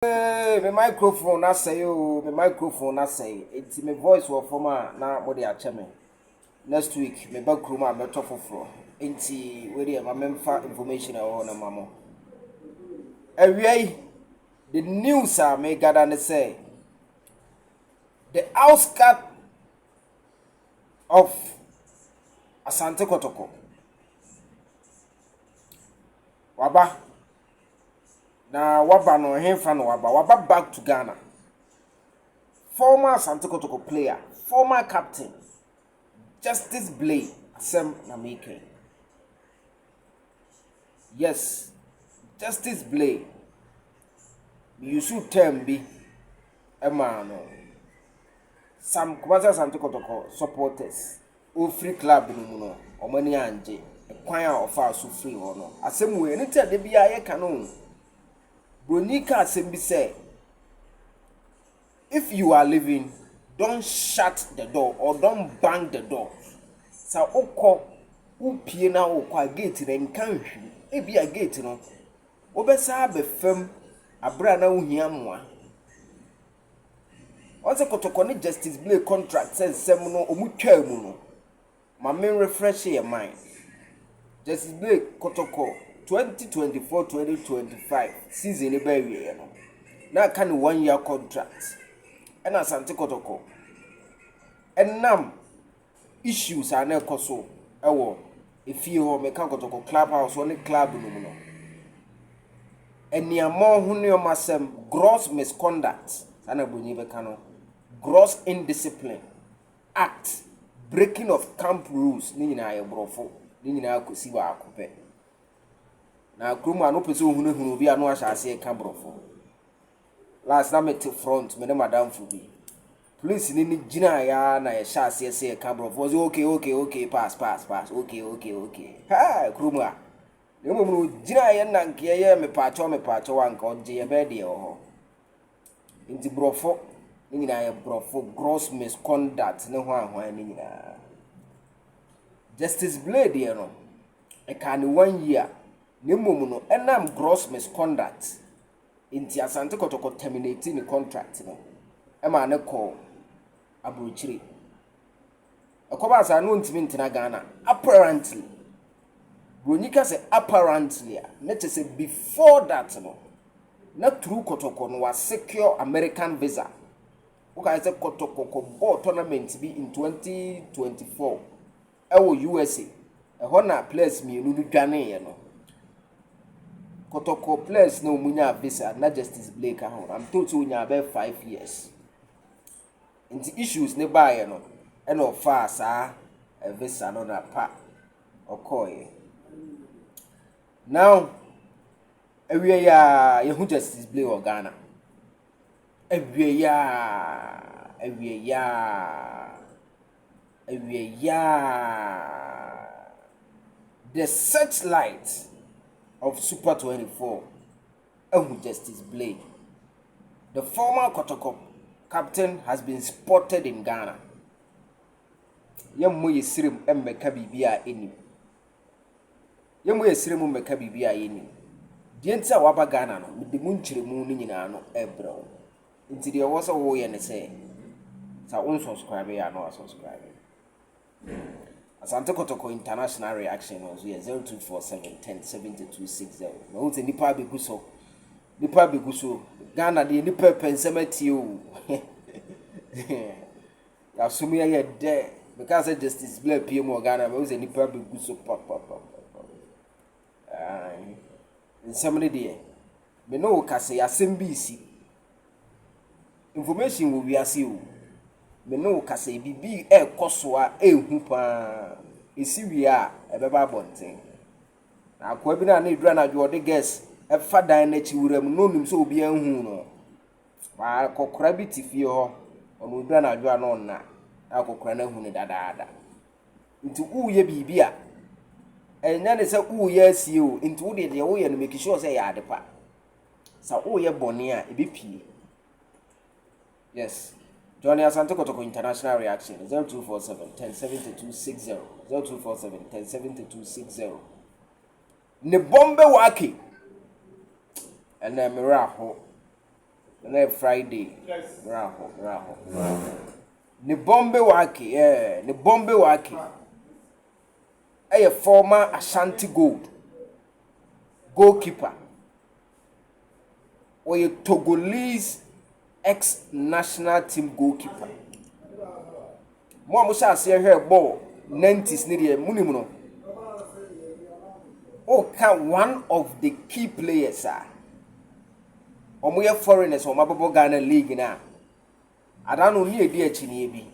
My microphone I say my microphone I say it's my voice will form na body a cheme. Next week my back room I'm top for. Inti where my memfa information I want mama. Every the news are may gather and say the outcast of Asante Kotoko. Waba na waba no hemfa no waba back to Ghana. Former Asante Kotoko player, former captain, Justice Blay, Asem Namike. Yes, Justice Blay. You should term be a man. Some Kwasa Asante Kotoko supporters, who free club no, or money anje, a choir of our so free or no. Asem we enter the BIA canon. Bronika Asembi say, if you are living, don't shut the door or don't bang the door. Sa oko upie na okwa gate na nkan hwi e bia gate no obesa be fam abra na ohia moa once Kotoko ne Justice Blay contract sensem no omutwa mu no ma men refresh your mind. Justice Blay Kotoko 2024-2025 season e ba wie no na kan 1 year contract and Asante Kotoko enam issues are na ekoso ewo efie ho me kan Kotoko clubhouse only club no no eniamo hu ne omasem gross misconduct sana bonyi be kan gross indiscipline act breaking of camp rules ni nyina ye brofo ni nyina akosi wa akope na kroma no pese ohunu bi anu ahase ka brofo last na met front me na madam fubi police ni gina ya na ye sha se ka brofo okay pass okay ha kroma ne mo no gina ya na nke ye me paacho wanka onje ye be de ho inti brofo ni nyina ye brofo gross misconduct ne ho ahwan ni nyina Justice Blay de no e kan 1 year ne mom no enam gross misconduct inti Asante Kotoko terminating the contract no e ma ne call abrochire akoba asa no ntimi ntina Ghana apparently Bronika say apparently let us say before that no na through Kotoko no was secure American visa okay say Kotoko ball tournament be in 2024 ewo USA e ho na place me no dwane ye no Kotoko place no munya visa na Justice Blay ka ho am told to nya about 5 years into issues ne bae no e no fa sa visa no na pa okoye now ewie ya ye hu Justice Blay o Ghana ewie ya the searchlight of Super 24 and Justice Blay. The former Kotoko captain has been spotted in Ghana. Yemu yesirim mmeka bibia eni. Yemu yesirim mmeka bibia eni. Dienta waba Ghana no mede munchiremu ni nyina no ebro. Nti de wo so wo ye ne say sa unsubscribe ya no subscribe. Asante Kotoko international reaction was here 0247107260. No unte nipa beguso. Ghana de nipa pensemati o. Ya sumi ya de because Justice Blay PM Ghana we was nipa beguso pop. In somebody there. Me no kase asembisi. Information will be asi o. Me no kase bibi koso a ehu pa esi wi a ebeba bonten na akwa bi na edura na dwo de guess e fa dan na chi wuram no nim so obi anhu no wa kokora bi tifie ho ono dura na dwo no na akokora na hu ne dadaada nti uye bibi a enya ne se uye asie o nti wo de wo ye no make sure say ya adepa sa uye bone a ebepie yes Johnny Asante Kotoko international reaction 0247107260 0247107260 Nobombe wake ena miraho na Friday raho. Nobombe wake Nobombe wake a former Ashanti goalkeeper or a Togolese ex-national team goalkeeper. Mo amusha ase here ball 90s ni de munimu no. One of the key players omoye foreigners o mababo Ghana league na adano ni edi achi ni ebi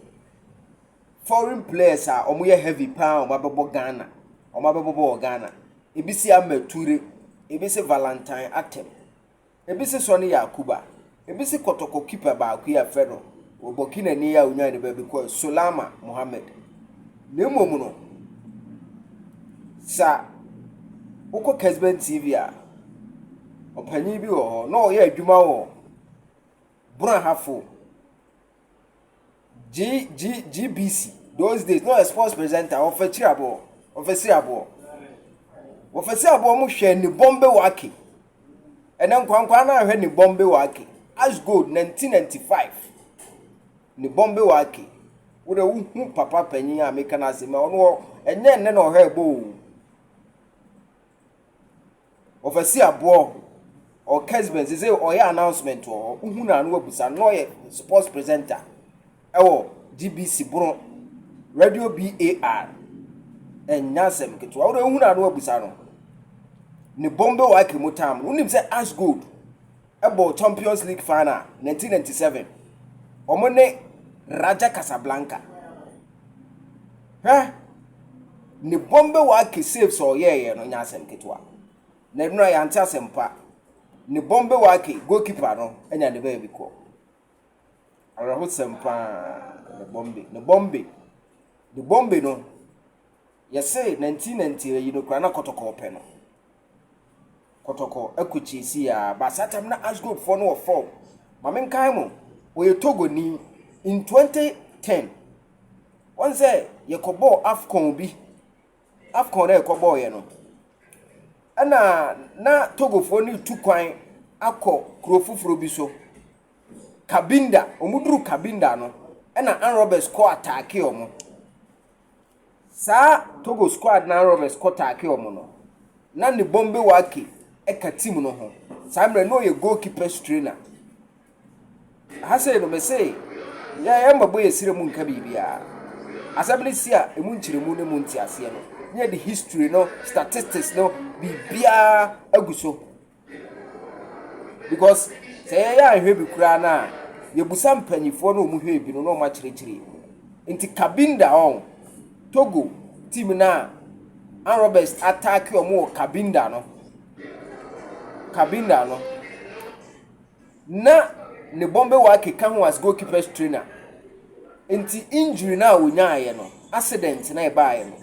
foreign players omoye heavy pa o mababo Ghana o mababo Ghana ebisi amature ebisi Valentine Atem ebisi Soni Yakuba ebisi Kotoko keeper ba ku ya Fero obokina ni ya unya ni baby ko Solama Mohammed nemomu no sa uko Kesben TV opanyi bi wo ho no ye adwuma wo bura hafo GBC those days no a sports presenter ofesi abo mo hwe ni bombe wake ene nkwankwa na hwe ni bombe wake as gold 1995 ni bombe wake wo de hu papa panyi a meka na se ma ono enye ne no hwe bo ofesi abo o Kesben say o ya announcement o hu na no abusa no ye sports presenter ewo GBC bro radio BAR enyasem keto wo hu na no abusa no ni bombe wake mutam unim say as gold ebo Champions League final 1997 omone Raja Casablanca ni bombe wake save so ye no nyasem keto na nura ya ante asempa ni bombe wake goalkeeper no enya ne baby ko araho sempa the bombe no you say 1990 you know kwana Kotoko pe no Kotoko akuchisi ya basatam na asgo for no form mamen kai mo we Togo ni in 2010 once ye kobo afcon na ye kobo ye no na Togo fo ni tukwan akọ krofufuro bi so Kabinda omuduru Kabinda no na Anrobes score attack omo sa Togo squad na Anrobes score attack omo no na ni bombe wake eka team no ho sa mre no ye goalkeeper trainer ha say no me say ya mbabo ye sire mu nka bibia asabili sia emu nchiremu ne mu nti ase no near the history no statistics no bibia aguso because say ya hwe bi kura na ye busa mpanyifo no mu hwe bi no ma chirechire nti Kabinda on Togo team na Anrobes attack omo Kabinda no na ne bombe wake kan was goalkeeper trainer nti injury na onyaye no accident na e baaye no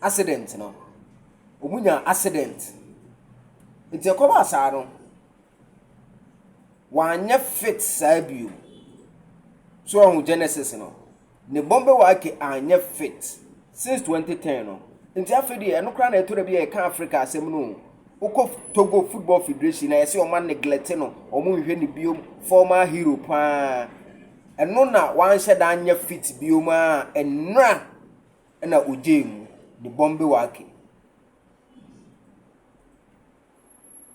accident no omunya accident nti ekoba asa no wanya fit sabio so on Genesis no ne bombe wake anya fit since 2010 no nti afedi eno kra na etora bi e kan Africa asem no uko Togo Football Federation na yesi o man neglect no o mu hwe ni biom former hero pa eno na wan sheda anya fit biom a enra na ojemu ni bombe wake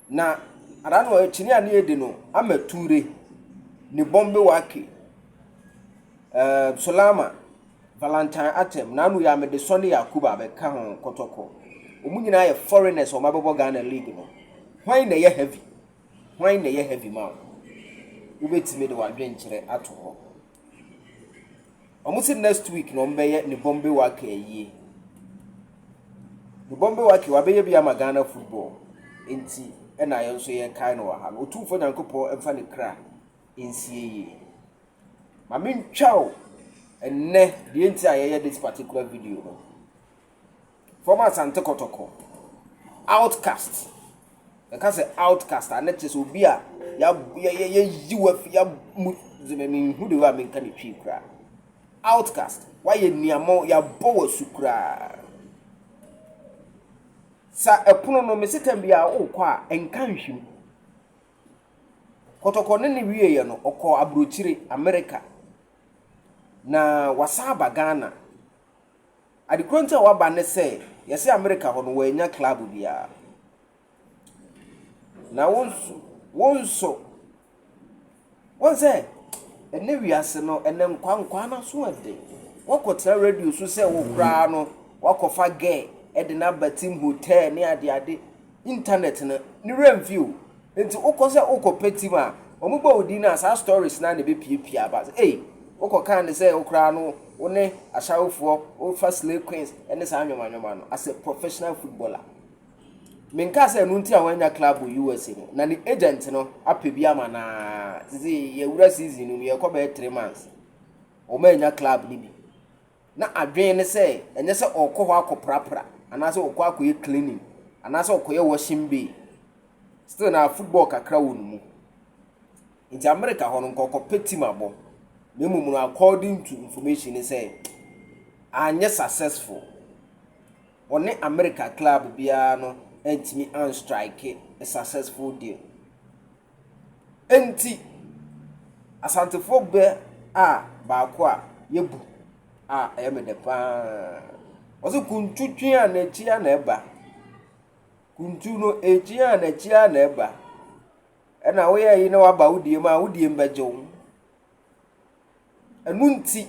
na arano echini ani ede no amature ni bombe wake Solama Valentine Atem na anu ya me de Soni Yakuba be ka ho Kotoko omunyina ye foreigners o mababo Ghana league no hwan na ye heavy ma ubetime de wadwen kire ato ho omusi next week no mbeye ni bombe wake yi ni bombe wake wabeye bia ma Ghana football enti ena ye nso ye kai no ha otufo nyankopɔ emfa ne kra ensie yi ma mentwao enne de enti ayeye this particular video no former Sante Kotoko Outcast because Outcast anetches obi a ya yiwa ya zimemi hu de wa menka ne twi kra Outcast why ye niamo ya bowo sukra sa epono no mesetem bia wo kwa enka nhwim Kotoko ne wie ye no okọ abrochire America na wasaba Ghana adikronta waba ne se yesi America ho no wanya club bia na wonso wonse ene wiase no ene nkwankwa na so ade wakotra radio so se wo kra no wakofa ge ede na batim hotel ne ade internet na ni review enti ukose ukopetima omugbo odi na sa stories na be piepia ba ukokan say ukra no one ashawfo o first lay queens ene sa anwoma no as a professional footballer minka say no ntia wanya club USA no na ni agent no apebia ma na zizi ye wura season no ye ko be 3 months o manya club ni bi na adwen ne say enye say okọ ho akoprapra anase okọ akoye cleaning anase okoye washing bay still na football kakra wonu mu in America hono nkoko peti mabo na mumu according to information say anye successful one America club bia no entimi an strike a successful deal enti asantefo be ba kwa yebu ayeme de pa ozo kuntutwia na chia na eba kuntu no ejia na chia na eba ena wo ye yi na waba wudiem bejo enunti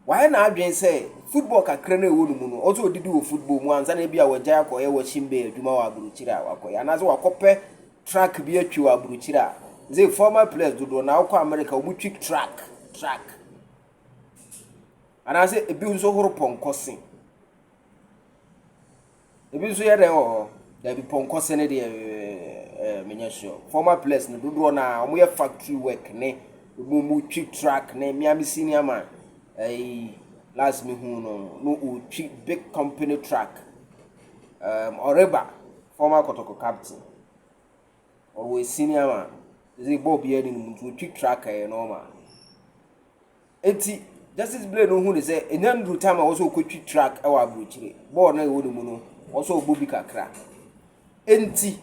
waye na adwen say football kakra na ewo nu no ozo odidi wo football mu anza na bia wagya akoye wo shimbe adwuma wa aburuchira wakoye anazo wakope track bi atwi wa aburuchira ze former players dodo na akọ America wo twik track anaze ebi nso horo ponkosin ebi nso yere ho da bi ponkosin ne de menya sure former players no dodo na omo ye factory work ne mu twik track ne miami senior man last me who no cheap big company track Oreba former Kotoko captain always senior man they bob here in to cheap track normal enti justice Blay no who say enandru time also ko cheap track e wa bruchire ball na e wo mu no also obobi kakra enti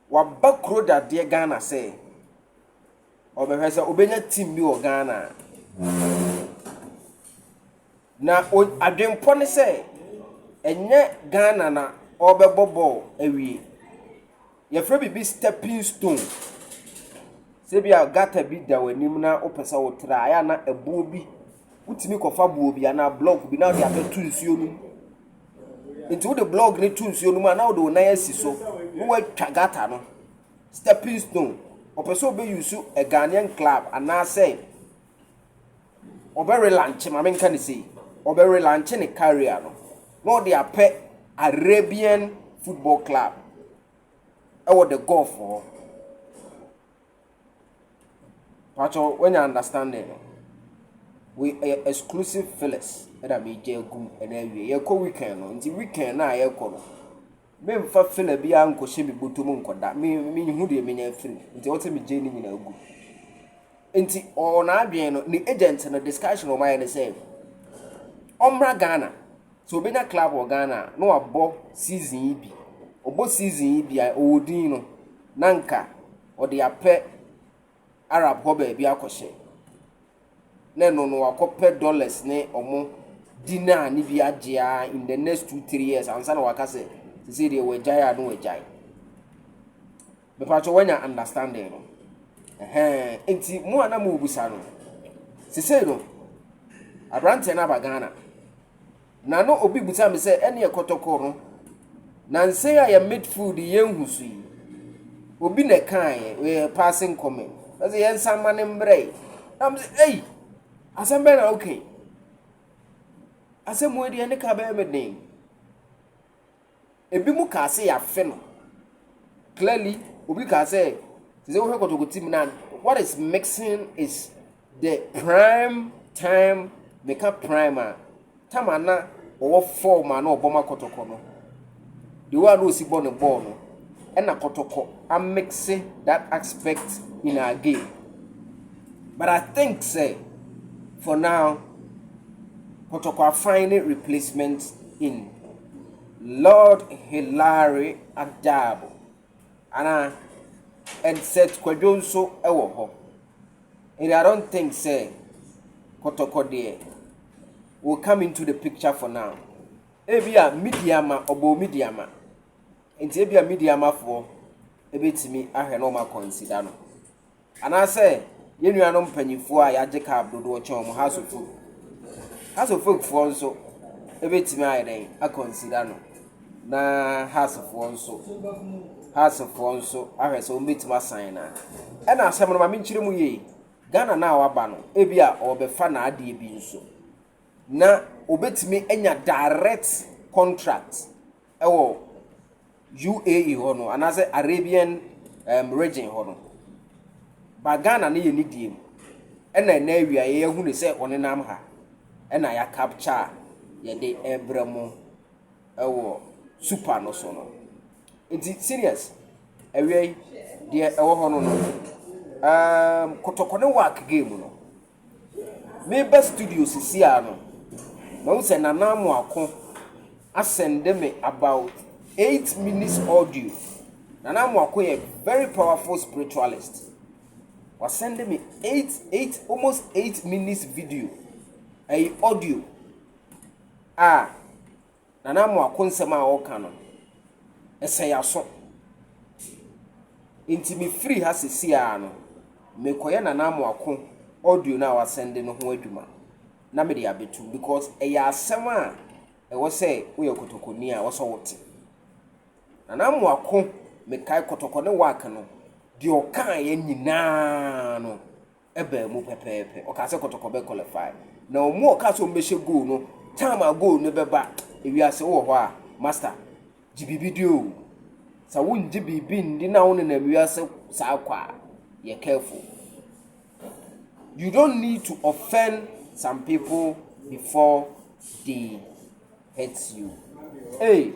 wa bakro da de Ghana say obehwese obenya team bi o Ghana na adwempo ne se enye Ghana na obebobo awie ye fra bibi stepping stone se bia gata bi da wanim na opesa wo tra aya na ebuo bi utimi kofa buo bi na block bi na de abetu nsuo nu enti wo de block ne tu nsuo nu ma na wo de na yasi so wo watwa gata no stepping stone opesa obe use a Ghanaian club and say obere lanche ma menka ne sei obere lanche ne career no de ape Arabian football club the Gulf for Pacho when you understand it we exclusive fellas that me gum and every ye ko weekend no nti weekend na ye ko no me mfa fela bia nko hye me botomu nkoda me hu de me nya free nti wote me je ni nyina gu nti o na adwen no ni agent no discussion o my ne say omra Ghana so benya club o Ghana no abo season yi bi obo season yi bi a odin no nanka o de ape Arab ho ba bi akọhye na no akope dollars ne omo dinar ni bi agea in the next 2-3 years ansa na wakase say they were jaya no wejai be pacho when you understand no enti mu ana mu busa no say no abrante na ba Ghana na no obi busa me say ene Kotoko no na nse ya midfield yenhusu yi obi na kan we passing comment as yen sama ne mbre am say hey asembe na okay asem we de ne ka ba medin ebi mu ka say ya fe no clearly obi ka say we have Kotoko team now what is mixing is the prime time make up primer time na or form na oboma Kotoko no the one who see born the ball no and na Kotoko am mixing that aspect in our game but I think say for now Kotoko are finding replacements in Lord Hilary Adabo and and set kwadwo nso ewo ho. And I don't think say Kotoko there will come into the picture for now. Ebia media ma obo media ma. Enti ebia media ma for ebetimi ahwe no ma consider no. And I say yenuanom panyifo a yaje ka abdodo che omo house of folk. House of folk for nso ebetimi ayeden a consider no. Na house of nso ahwe so meeting asan na. E na asem no ma menchire mu ye. Ghana na waba no ebia obefa na ade bi nso. Na obetimi enya direct contract ewo UAE hono anase Arabian region hono. Ba Ghana na ye ni diem. Ena na awia ye hu ne se onenam ha. Ena ya capture ye de ebremo ewo super no so no. It's serious. Awia de ewo hono no. Kotoko ne work game no. Me best studio sisi ano. Now say Nanamu Ako send me about 8 minutes audio. Nanamu Ako a very powerful spiritualist. Was sending me almost 8 minutes video. A audio. Nanamu Ako nsema okano. Ese yaso. Inti me free ha sisi ano. Me koye Nanamu Ako audio na was sending no ho adwuma. Na me dey abetu because eya asem a e wo say we Kotoko ni a wo so wote na mo ako me kai Kotoko ne work no de o kan ye nyina no e ba mu pepepe o ka say Kotoko be qualify na o mu o ka so mehye goal no time a goal ne be ba e wi ase wo ho a master video sa won jibibi ndi na won na wi ase sa kwa ye careful. You don't need to offend some people before they hurt you. Hey,